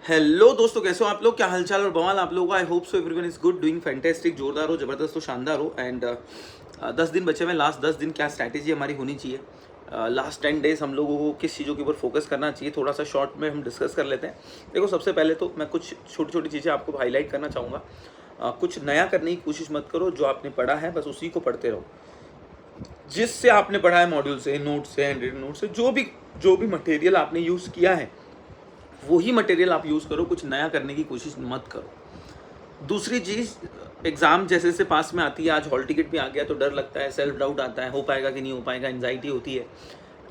Hello दोस्तों, कैसे हो आप लोग? क्या हालचाल और बवाल आप लोगों का? I hope so everyone is good, doing fantastic. जोरदार हो, जबरदस्त हो, शानदार हो। एंड 10 दिन बचे हुए। लास्ट 10 दिन क्या स्ट्रैटेजी हमारी होनी चाहिए? लास्ट 10 डेज हम लोगों को किस चीज़ों के ऊपर फोकस करना चाहिए, थोड़ा सा शॉर्ट में हम डिस्कस कर लेते हैं। देखो, सबसे पहले तो मैं कुछ छोटी छोटी चीज़ें आपको हाईलाइट करना चाहूँगा। कुछ नया करने की कोशिश मत करो। जो आपने पढ़ा है बस उसी को पढ़ते रहो। जिससे आपने पढ़ा है, मॉड्यूल से, नोट से, हैंड रिटन नोट से, जो भी मटेरियल आपने यूज़ किया है वही मटेरियल आप यूज़ करो। कुछ नया करने की कोशिश मत करो। दूसरी चीज़, एग्ज़ाम जैसे जैसे पास में आती है, आज हॉल टिकट भी आ गया तो डर लगता है, सेल्फ डाउट आता है, हो पाएगा कि नहीं हो पाएगा, एंजाइटी होती है,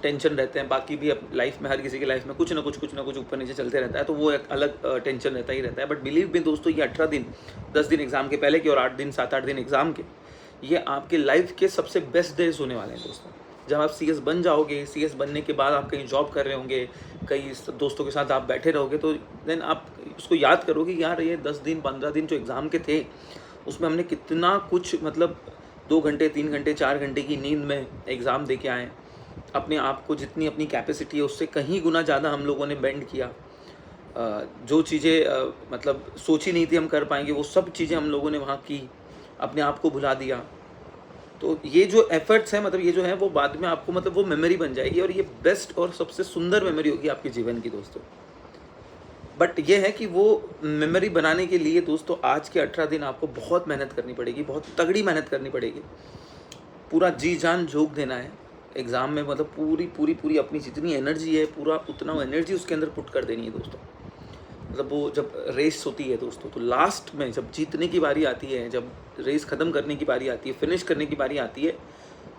टेंशन रहते हैं। बाकी भी अब लाइफ में, हर किसी की लाइफ में कुछ ना कुछ ऊपर नीचे चलते रहता है, तो वो एक अलग टेंशन रहता ही रहता है। बट बिलीव मी दोस्तों, ये 18 दिन, 10 दिन एग्ज़ाम के पहले के और 8 दिन, 7-8 दिन एग्ज़ाम के, ये आपके लाइफ के सबसे बेस्ट डेज होने वाले हैं दोस्तों। जब आप सीएस बन जाओगे, सीएस बनने के बाद आप कहीं जॉब कर रहे होंगे, कई दोस्तों के साथ आप बैठे रहोगे, तो देन आप उसको याद करोगे कि यार ये 10 दिन 15 दिन जो एग्ज़ाम के थे, उसमें हमने कितना कुछ, मतलब 2 घंटे 3 घंटे 4 घंटे की नींद में एग्ज़ाम दे के आए। अपने आप को, जितनी अपनी कैपेसिटी है उससे कहीं गुना ज़्यादा हम लोगों ने बेंड किया। जो चीज़ें मतलब सोची नहीं थी हम कर पाएंगे, वो सब चीज़ें हम लोगों ने वहाँ की। अपने आप को भुला दिया। तो ये जो एफर्ट्स हैं, मतलब ये जो है, वो बाद में आपको, मतलब वो मेमोरी बन जाएगी, और ये बेस्ट और सबसे सुंदर मेमोरी होगी आपके जीवन की दोस्तों। बट ये है कि वो मेमोरी बनाने के लिए दोस्तों, आज के 18 दिन आपको बहुत मेहनत करनी पड़ेगी, बहुत तगड़ी मेहनत करनी पड़ेगी। पूरा जी जान झोंक देना है एग्ज़ाम में, मतलब पूरी पूरी पूरी अपनी जितनी एनर्जी है, पूरा उतना एनर्जी उसके अंदर पुट कर देनी है दोस्तों। मतलब वो जब रेस होती है दोस्तों, तो लास्ट में जब जीतने की बारी आती है, जब रेस ख़त्म करने की बारी आती है, फिनिश करने की बारी आती है,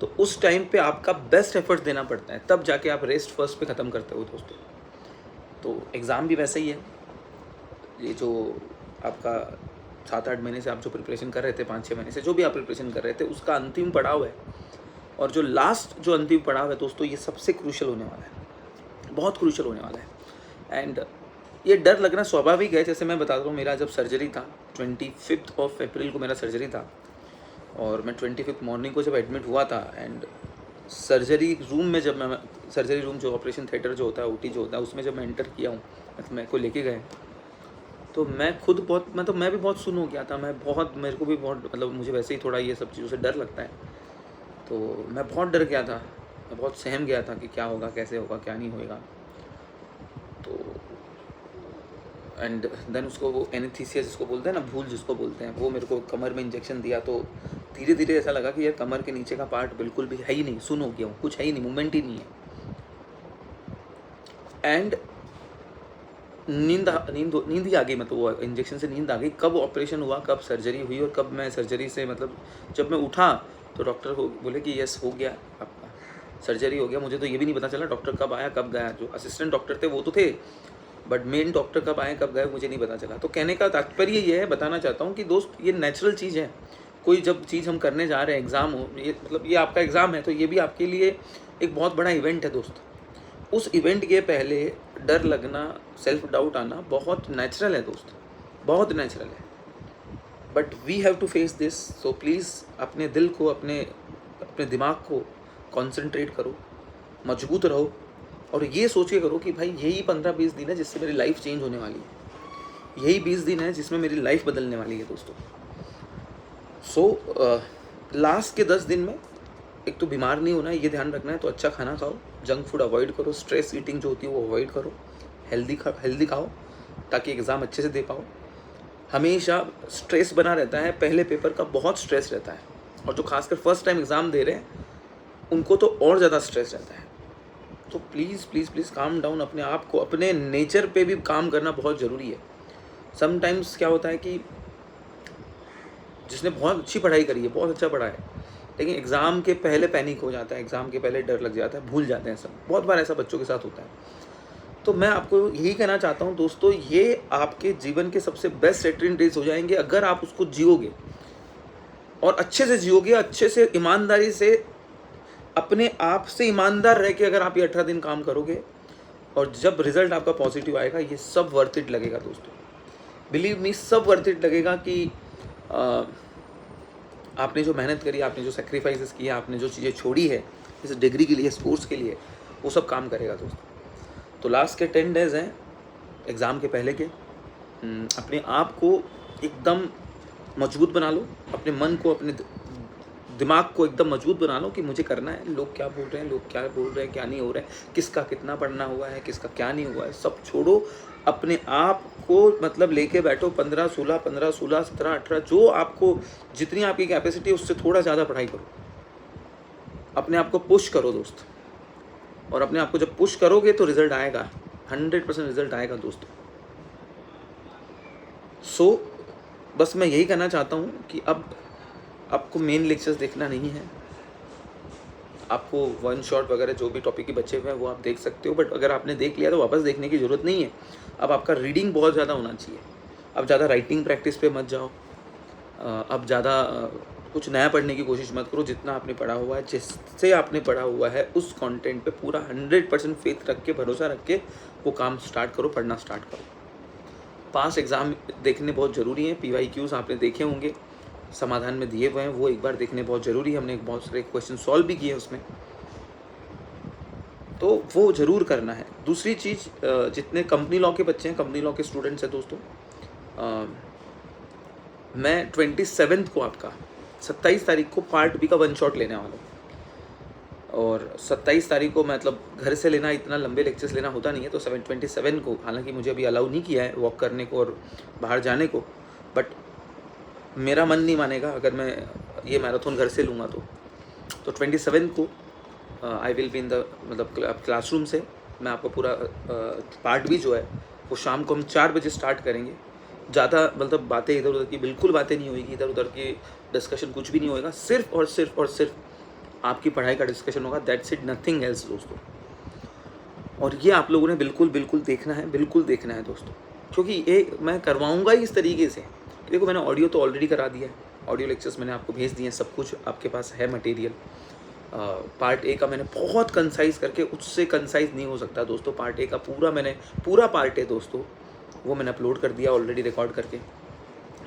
तो उस टाइम पे आपका बेस्ट एफर्ट देना पड़ता है, तब जाके आप रेस फर्स्ट पे ख़त्म करते हो दोस्तों। तो एग्ज़ाम भी वैसा ही है। ये जो आपका 7-8 महीने से आप जो प्रिपरेशन कर रहे थे, 5-6 महीने से जो भी आप प्रिपरेशन कर रहे थे, उसका अंतिम पड़ाव है। और जो लास्ट जो अंतिम पड़ाव है दोस्तों, ये सबसे क्रूशियल होने वाला है, बहुत क्रूशियल होने वाला है। एंड ये डर लगना स्वाभाविक है। जैसे मैं बता रहा हूँ, मेरा जब सर्जरी था, 25 ऑफ अप्रैल को मेरा सर्जरी था, और मैं 25 मॉर्निंग को जब एडमिट हुआ था, एंड सर्जरी रूम में जब मैं, सर्जरी रूम जो ऑपरेशन थिएटर जो होता है, ओटी जो होता है, उसमें जब मैं एंटर किया हूँ, मतलब मेरे को लेके गए, तो मैं खुद बहुत, मतलब मैं भी बहुत सुन हो गया था। मेरे को भी बहुत, मतलब मुझे वैसे ही थोड़ा ये सब चीज़ों से डर लगता है, तो मैं बहुत डर गया था, मैं बहुत सहम गया था कि क्या होगा, कैसे होगा, क्या नहीं होएगा। तो एंड देन उसको, वो एनेस्थीसिया जिसको बोलते हैं ना, भूल जिसको बोलते हैं, वो मेरे को कमर में इंजेक्शन दिया, तो धीरे धीरे ऐसा लगा कि यार कमर के नीचे का पार्ट बिल्कुल भी है ही नहीं, सुन हो गया हूँ, कुछ है ही नहीं, मूवमेंट ही नहीं है। एंड नींद ही आ गई, मतलब वो इंजेक्शन से नींद आ गई। कब ऑपरेशन हुआ, कब सर्जरी हुई, और कब मैं सर्जरी से, मतलब जब मैं उठा तो डॉक्टर बोले कि यस हो गया आपका, सर्जरी हो गया। मुझे तो ये भी नहीं पता चला डॉक्टर कब आया कब गया। जो असिस्टेंट डॉक्टर थे वो तो थे, बट मेन डॉक्टर कब आए कब गए मुझे नहीं पता चला। तो कहने का तात्पर्य ये है, बताना चाहता हूँ कि दोस्त, ये नेचुरल चीज़ है। कोई जब चीज़ हम करने जा रहे हैं, एग्ज़ाम हो, ये मतलब ये आपका एग्ज़ाम है, तो ये भी आपके लिए एक बहुत बड़ा इवेंट है दोस्त। उस इवेंट के पहले डर लगना, सेल्फ डाउट आना बहुत नेचुरल है दोस्त, बहुत नेचुरल है। But we have to face this. So please अपने दिल को, अपने अपने दिमाग को कॉन्सेंट्रेट करो, मजबूत रहो, और ये सोच के करो कि भाई यही 15-20 दिन है जिससे मेरी लाइफ चेंज होने वाली है, यही 20 दिन है जिसमें मेरी लाइफ बदलने वाली है दोस्तों। सो लास्ट के 10 दिन में, एक तो बीमार नहीं होना है, ये ध्यान रखना है, तो अच्छा खाना खाओ, जंक फूड अवॉइड करो, स्ट्रेस ईटिंग जो होती है वो अवॉइड करो, हेल्दी खाओ, ताकि एग्ज़ाम अच्छे से दे पाओ। हमेशा स्ट्रेस बना रहता है, पहले पेपर का बहुत स्ट्रेस रहता है, और जो खासकर फर्स्ट टाइम एग्ज़ाम दे रहे हैं उनको तो और ज़्यादा स्ट्रेस रहता है। तो please please please calm down. अपने आप को, अपने नेचर पे भी काम करना बहुत ज़रूरी है। समटाइम्स क्या होता है कि जिसने बहुत अच्छी पढ़ाई करी है, बहुत अच्छा पढ़ा है, लेकिन एग्ज़ाम के पहले पैनिक हो जाता है, एग्ज़ाम के पहले डर लग जाता है, भूल जाते हैं सब। बहुत बार ऐसा बच्चों के साथ होता है। तो मैं आपको यही कहना चाहता हूँ दोस्तों, ये आपके जीवन के सबसे बेस्ट 18 डेज हो जाएंगे अगर आप उसको जियोगे, और अच्छे से जियोगे, अच्छे से, ईमानदारी से, अपने आप से ईमानदार रह के अगर आप ये 18 दिन काम करोगे, और जब रिजल्ट आपका पॉजिटिव आएगा, ये सब वर्थ इट लगेगा दोस्तों। बिलीव मी, सब वर्थ इट लगेगा कि आपने जो मेहनत करी, आपने जो सेक्रीफाइसेस किए, आपने जो चीज़ें छोड़ी है इस डिग्री के लिए, इस कोर्स के लिए, वो सब काम करेगा दोस्तों। तो लास्ट के 10 डेज़ हैं एग्ज़ाम के पहले के, अपने आप को एकदम मजबूत बना लो, अपने मन को, अपने दिमाग को एकदम मजबूत बना लो कि मुझे करना है। लोग क्या बोल रहे हैं, लोग क्या बोल रहे हैं, क्या नहीं हो रहा है, किसका कितना पढ़ना हुआ है, किसका क्या नहीं हुआ है, सब छोड़ो। अपने आप को मतलब लेके बैठो 15 16 15 16 17 18 जो आपको, जितनी आपकी कैपेसिटी है उससे थोड़ा ज़्यादा पढ़ाई करो। अपने आप को पुश करो दोस्त, और अपने आप को जब पुश करोगे तो रिजल्ट आएगा, 100% रिजल्ट आएगा दोस्तों। सो बस मैं यही कहना चाहता हूँ कि अब आपको मेन लेक्चर्स देखना नहीं है, आपको वन शॉट वगैरह जो भी टॉपिक के बचे हुए हैं वो आप देख सकते हो, बट अगर आपने देख लिया तो वापस देखने की ज़रूरत नहीं है। अब आपका रीडिंग बहुत ज़्यादा होना चाहिए। अब ज़्यादा राइटिंग प्रैक्टिस पे मत जाओ, अब ज़्यादा कुछ नया पढ़ने की कोशिश मत करो। जितना आपने पढ़ा हुआ है, जिससे आपने पढ़ा हुआ है, उस कंटेंट पे पूरा 100% फेथ रख के, भरोसा रख के वो काम स्टार्ट करो, पढ़ना स्टार्ट करो। पास एग्ज़ाम देखने बहुत ज़रूरी है। PYQs आपने देखे होंगे, समाधान में दिए हुए हैं, वो एक बार देखने बहुत ज़रूरी है। हमने बहुत सारे क्वेश्चन सॉल्व भी किए उसमें, तो वो ज़रूर करना है। दूसरी चीज़, जितने कंपनी लॉ के बच्चे हैं, कंपनी लॉ के स्टूडेंट्स हैं दोस्तों, मैं 27 को, आपका 27 तारीख को पार्ट बी का वन शॉट लेने वाला हूँ। और 27 तारीख को मतलब घर से लेना, इतना लंबे लेक्चर्स लेना होता नहीं है, तो 27 को, हालांकि मुझे अभी अलाउ नहीं किया है वॉक करने को और बाहर जाने को, बट मेरा मन नहीं मानेगा अगर मैं ये मैराथन घर से लूँगा तो 27 को I will be in the, मतलब क्लासरूम से मैं आपको पूरा पार्ट भी जो है वो शाम को हम 4 बजे स्टार्ट करेंगे। ज़्यादा मतलब बातें इधर उधर की बिल्कुल बातें नहीं होगी, इधर उधर की डिस्कशन कुछ भी नहीं होएगा, सिर्फ और सिर्फ आपकी पढ़ाई का डिस्कशन होगा। दैट्स इट, नथिंग एल्स दोस्तों। और ये आप लोगों ने बिल्कुल देखना है, बिल्कुल देखना है दोस्तों, क्योंकि ये मैं करवाऊँगा ही इस तरीके से। देखो, मैंने ऑडियो तो ऑलरेडी करा दिया है, ऑडियो लेक्चर्स मैंने आपको भेज दिए हैं, सब कुछ आपके पास है मटेरियल। पार्ट ए का मैंने बहुत कंसाइज करके, उससे कंसाइज नहीं हो सकता दोस्तों। पार्ट ए का पूरा पार्ट है दोस्तों, वो मैंने अपलोड कर दिया ऑलरेडी रिकॉर्ड करके।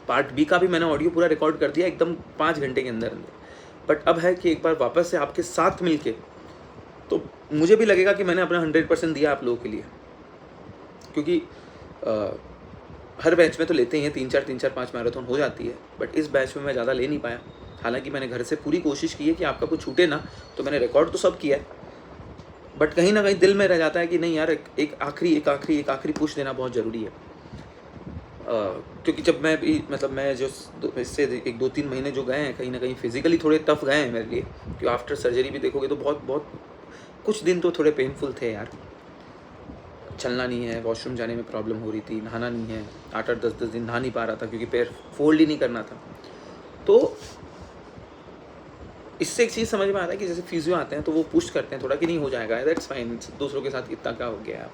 पार्ट बी का भी मैंने ऑडियो पूरा रिकॉर्ड कर दिया एकदम 5 घंटे के अंदर। बट अब है कि एक बार वापस से आपके साथ मिलके, तो मुझे भी लगेगा कि मैंने अपना 100% दिया आप लोगों के लिए, क्योंकि हर बैच में तो लेते ही हैं 3-4 5 मैराथन हो जाती है, बट इस बैच में मैं ज़्यादा ले नहीं पाया। हालांकि मैंने घर से पूरी कोशिश की है कि आपका कुछ छूटे ना, तो मैंने रिकॉर्ड तो सब किया है, बट कहीं ना कहीं दिल में रह जाता है कि नहीं यार, एक आखिरी पुश देना बहुत ज़रूरी है। क्योंकि जब मैं भी, मतलब मैं जो इससे 1-2-3 महीने जो गए हैं, कहीं ना कहीं फिजिकली थोड़े टफ गए हैं मेरे लिए, क्योंकि आफ्टर सर्जरी भी देखोगे तो बहुत कुछ दिन तो थोड़े पेनफुल थे यार। चलना नहीं है, वॉशरूम जाने में प्रॉब्लम हो रही थी, नहाना नहीं है, 8-8 10-10 दिन नहा नहीं पा रहा था, क्योंकि पैर फोल्ड ही नहीं करना था। तो इससे एक चीज़ समझ में आता है कि जैसे फिजियो आते हैं तो वो पुश करते हैं थोड़ा कि नहीं हो जाएगा, दैट्स फाइन, दूसरों के साथ इतना क्या हो गया है।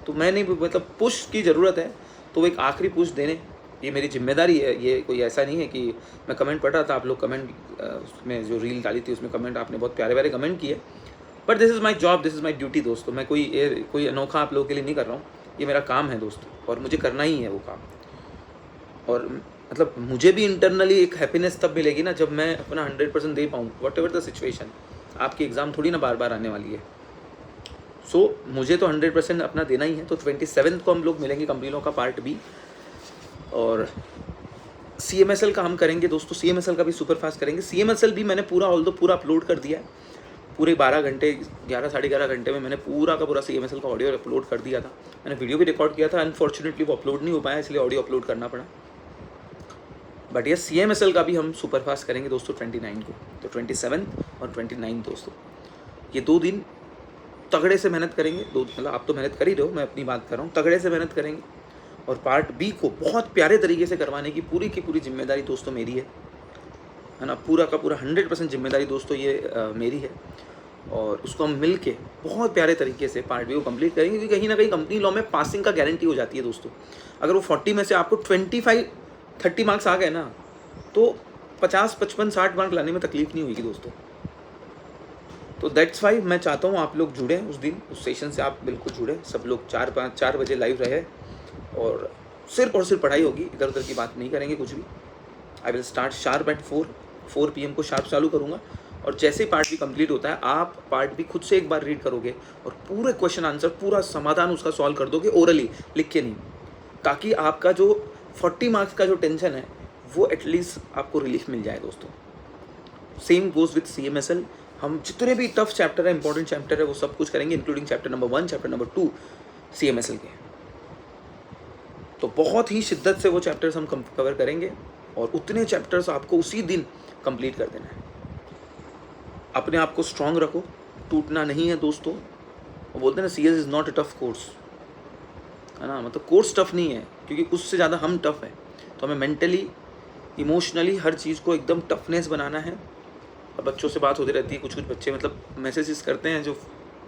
तो मैं नहीं, मतलब पुश की ज़रूरत है, तो वो एक आखिरी पुश देने, ये मेरी जिम्मेदारी है। ये कोई ऐसा नहीं है कि मैं कमेंट पढ़ रहा था, आप लोग कमेंट, उसमें जो रील डाली थी उसमें कमेंट, आपने बहुत प्यारे कमेंट किए, but this is my job, this is my duty दोस्तों। मैं कोई अनोखा आप लोगों के लिए नहीं कर रहा हूँ, ये मेरा काम है दोस्तों, और मुझे करना ही है वो काम। और मतलब मुझे भी इंटरनली एक हैप्पीनेस तब मिलेगी ना जब मैं अपना 100% दे पाऊँ, वट एवर द सिचुएशन। आपकी एग्ज़ाम थोड़ी ना बार बार आने वाली है, सो मुझे तो 100% अपना देना ही है। तो 27 को हम लोग मिलेंगे कंपनी लॉ का पार्ट बी, और CMSL का हम करेंगे दोस्तों। CMSL का भी सुपर फास्ट करेंगे। CMSL भी मैंने पूरा अपलोड कर दिया है, पूरे 12 घंटे, 11 साढ़े 11 घंटे में मैंने पूरा का पूरा CMSL का ऑडियो अपलोड कर दिया था। मैंने वीडियो भी रिकॉर्ड किया था, अनफॉर्चुनेटली वो अपलोड नहीं हो पाया, इसलिए ऑडियो अपलोड करना पड़ा। बट ये CMSL का भी हम सुपर फास्ट करेंगे दोस्तों 29 को। तो 27 और 29 दोस्तों, ये 2 दिन तगड़े से मेहनत करेंगे। मतलब आप तो मेहनत कर ही रहे हो, मैं अपनी बात कर रहा हूँ, तगड़े से मेहनत करेंगे। और पार्ट बी को बहुत प्यारे तरीके से करवाने की पूरी जिम्मेदारी दोस्तों मेरी है ना। पूरा का पूरा 100% जिम्मेदारी दोस्तों ये मेरी है, और उसको हम मिल के बहुत प्यारे तरीके से पार्ट बी को कंप्लीट करेंगे। क्योंकि कहीं ना कहीं कंपनी लॉ में पासिंग का गारंटी हो जाती है दोस्तों। अगर वो 40 में से आपको 25-30 मार्क्स आ गए ना, तो 50, 55, 60 मार्क लाने में तकलीफ नहीं होगी दोस्तों। तो दैट्स वाई मैं चाहता हूँ आप लोग जुड़ें उस दिन, उस सेशन से आप बिल्कुल जुड़ें। सब लोग 4 बजे लाइव रहे, और सिर्फ पढ़ाई होगी, इधर उधर की बात नहीं करेंगे कुछ भी। I will start sharp eight 4 PM को शार्प चालू करूँगा। और जैसे ही पार्ट भी कंप्लीट होता है, आप पार्ट भी खुद से एक बार रीड करोगे और पूरे क्वेश्चन आंसर, पूरा समाधान उसका सॉल्व कर दोगे, ओरली, लिख के नहीं। ताकि आपका जो 40 मार्क्स का जो टेंशन है वो एटलीस्ट आपको रिलीफ मिल जाए दोस्तों। Same goes with CMSL। हम जितने भी टफ चैप्टर है, इंपॉर्टेंट चैप्टर है, वो सब कुछ करेंगे, including chapter number 1, chapter number 2 CMSL के। तो बहुत ही शिद्दत से वो चैप्टर्स हम कवर करेंगे और उतने चैप्टर्स आपको उसी दिन कंप्लीट कर देना है। अपने आप को स्ट्रांग रखो, टूटना नहीं है दोस्तों। वो बोलते हैं ना, CS is not a tough course, है ना, मतलब कोर्स टफ नहीं है, क्योंकि उससे ज़्यादा हम टफ हैं। तो हमें मेंटली, इमोशनली हर चीज़ को एकदम टफनेस बनाना है। अब बच्चों से बात होती रहती है, कुछ बच्चे मतलब मैसेजेस करते हैं जो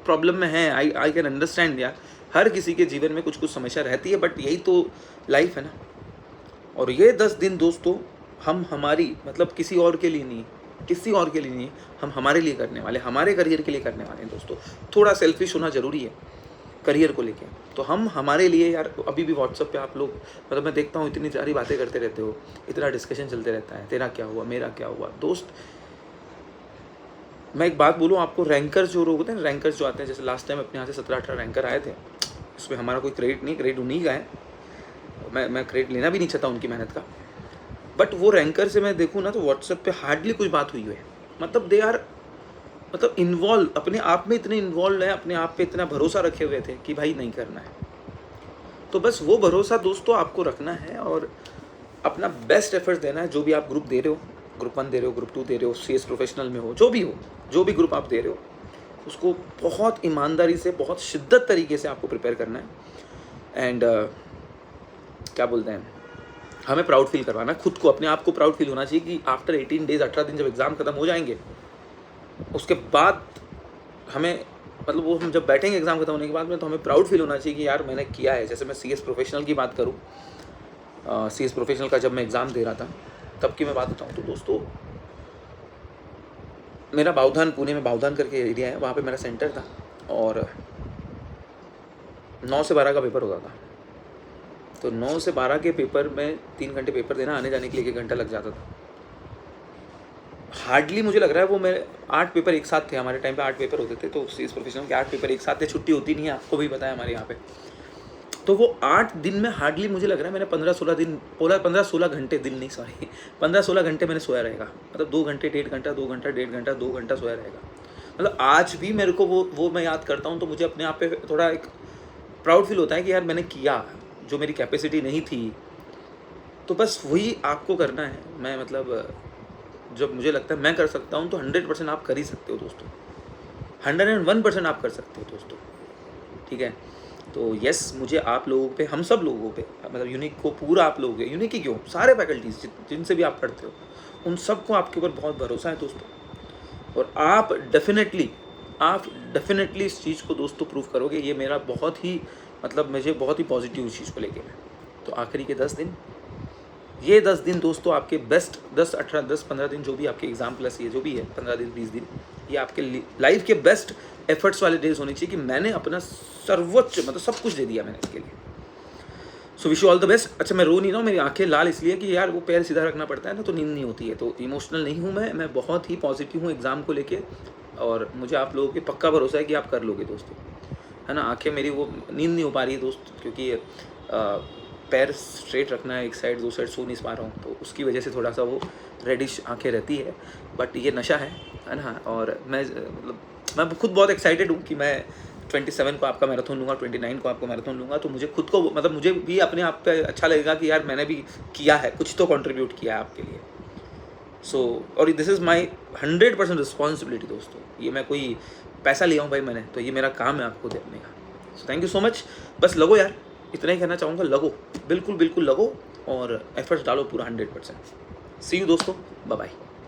प्रॉब्लम में हैं। आई कैन अंडरस्टैंड यार, हर किसी के जीवन में कुछ समस्या रहती है, बट यही तो लाइफ है ना। और ये 10 दिन दोस्तों हम हमारी मतलब किसी और के लिए नहीं, किसी और के लिए नहीं, हम हमारे लिए करने वाले, हमारे करियर के लिए करने वाले हैं दोस्तों। थोड़ा सेल्फिश होना ज़रूरी है करियर को लेके। तो हम हमारे लिए यार, अभी भी व्हाट्सएप पे आप लोग मतलब मैं देखता हूँ इतनी सारी बातें करते रहते हो, इतना डिस्कशन चलते रहता है, तेरा क्या हुआ, मेरा क्या हुआ। दोस्त मैं एक बात बोलूँ आपको, रैंकर्स जो लोग होते हैं, रैंकर्स जो आते हैं, जैसे लास्ट टाइम अपने यहाँ से 17-18 रैंकर आए थे, इसमें हमारा कोई क्रेडिट नहीं, क्रेडिट उन्हीं का है, मैं क्रेडिट लेना भी नहीं चाहता उनकी मेहनत का। बट वो रैंकर से मैं देखूँ ना तो व्हाट्सएप पे हार्डली कुछ बात हुई है। मतलब दे आर मतलब इन्वॉल्व, अपने आप में इतने इन्वॉल्व है, अपने आप पे इतना भरोसा रखे हुए थे कि भाई नहीं करना है। तो बस वो भरोसा दोस्तों आपको रखना है और अपना बेस्ट एफर्ट देना है। जो भी आप ग्रुप दे रहे हो, ग्रुप 1 दे रहे हो, ग्रुप 2 दे रहे हो, CS प्रोफेशनल में हो, जो भी ग्रुप आप दे रहे हो, उसको बहुत ईमानदारी से, बहुत शिद्दत तरीके से आपको प्रिपेयर करना है। एंड क्या बोलते हैं, हमें प्राउड फील करवाना है खुद को, अपने आप को प्राउड फील होना चाहिए कि आफ्टर 18 डेज, 18 दिन जब एग्ज़ाम ख़त्म हो जाएंगे, उसके बाद हमें मतलब वो हम जब बैठेंगे एग्ज़ाम ख़त्म होने के बाद में, तो हमें प्राउड फील होना चाहिए कि यार मैंने किया है। जैसे मैं CS प्रोफेशनल की बात करूँ, CS प्रोफेशनल का जब मैं एग्ज़ाम दे रहा था तब की मैं बात बताऊँ तो दोस्तों, मेरा बाउधान, पुणे में बाउधान करके एरिया है, वहाँ पे मेरा सेंटर था और 9 से 12 का पेपर होता था। तो 9 से 12 के पेपर में 3 घंटे पेपर देना, आने जाने के लिए 1 घंटा लग जाता था। हार्डली मुझे लग रहा है वो मेरे 8 पेपर एक साथ थे। हमारे टाइम पे 8 पेपर होते थे, तो CS प्रोफेशनल के 8 पेपर एक साथ थे, छुट्टी होती नहीं है, आपको भी पता है हमारे यहाँ पे। तो वो 8 दिन में हार्डली मुझे लग रहा है मैंने 15-16 घंटे, दिन नहीं सॉरी 15-16 घंटे मैंने सोया रहेगा। मतलब 2 घंटे, 1.5 घंटा, 2 घंटा, 1.5 घंटा, 2 घंटा सोया रहेगा। मतलब आज भी मेरे को वो मैं याद करता हूँ तो मुझे अपने आप पे थोड़ा एक प्राउड फील होता है कि यार मैंने किया, जो मेरी कैपेसिटी नहीं थी। तो बस वही आपको करना है। मैं मतलब जब मुझे लगता है मैं कर सकता हूँ तो 100% आप कर ही सकते हो दोस्तों, 101% आप कर सकते हो दोस्तों, ठीक है। तो यस, मुझे आप लोगों पे, हम सब लोगों पे, मतलब यूनिक को पूरा आप लोगों पे, यूनिक ही क्यों, सारे फैकल्टीज जिनसे भी आप पढ़ते हो, उन सबको आपके ऊपर बहुत भरोसा है दोस्तों। और आप डेफिनेटली इस चीज़ को दोस्तों प्रूव करोगे। ये मेरा बहुत ही मतलब मुझे बहुत ही पॉजिटिव इस चीज़ को लेके है। तो आखिरी के 10 दिन, ये 10 दिन दोस्तों आपके बेस्ट, 10-15 दिन जो भी आपके एग्ज़ाम प्लस ये जो भी है 15 दिन 20 दिन, ये आपके लाइफ के बेस्ट एफर्ट्स वाले डेज होने चाहिए कि मैंने अपना सर्वोच्च मतलब सब कुछ दे दिया मैंने इसके लिए। So wish you all the best. अच्छा, मैं रो नहीं रहा हूँ, मेरी आंखें लाल इसलिए कि यार वो पैर सीधा रखना पड़ता है ना, तो नींद नहीं होती है। तो इमोशनल नहीं हूँ मैं बहुत ही पॉजिटिव हूँ एग्ज़ाम को लेके, और मुझे आप लोगों के पक्का भरोसा है कि आप कर लोगे दोस्तों, है ना। आंखें मेरी वो नींद नहीं हो पा रही है दोस्त, क्योंकि पैर स्ट्रेट रखना है, एक साइड 2 साइड सो नहीं पा रहा हूँ, तो उसकी वजह से थोड़ा सा वो रेडिश आंखें रहती है। बट ये नशा है ना। और मैं खुद बहुत एक्साइटेड हूँ कि मैं 27 को आपका मैराथन लूँगा, 29 को आपका मैराथन लूँगा। तो मुझे खुद को मतलब मुझे भी अपने आप पे अच्छा लगेगा कि यार मैंने भी किया है, कुछ तो कंट्रीब्यूट किया है आपके लिए। सो और दिस इज़ माई 100% रिस्पॉन्सिबिलिटी दोस्तों। ये मैं कोई पैसा लिया हूँ भाई मैंने, तो ये मेरा काम है आपको देने का। So thank you so much. बस लगो यार, इतना ही कहना चाहूँगा, लगो, बिल्कुल लगो और एफर्ट्स डालो पूरा 100%। सी यू दोस्तों, बाय बाय।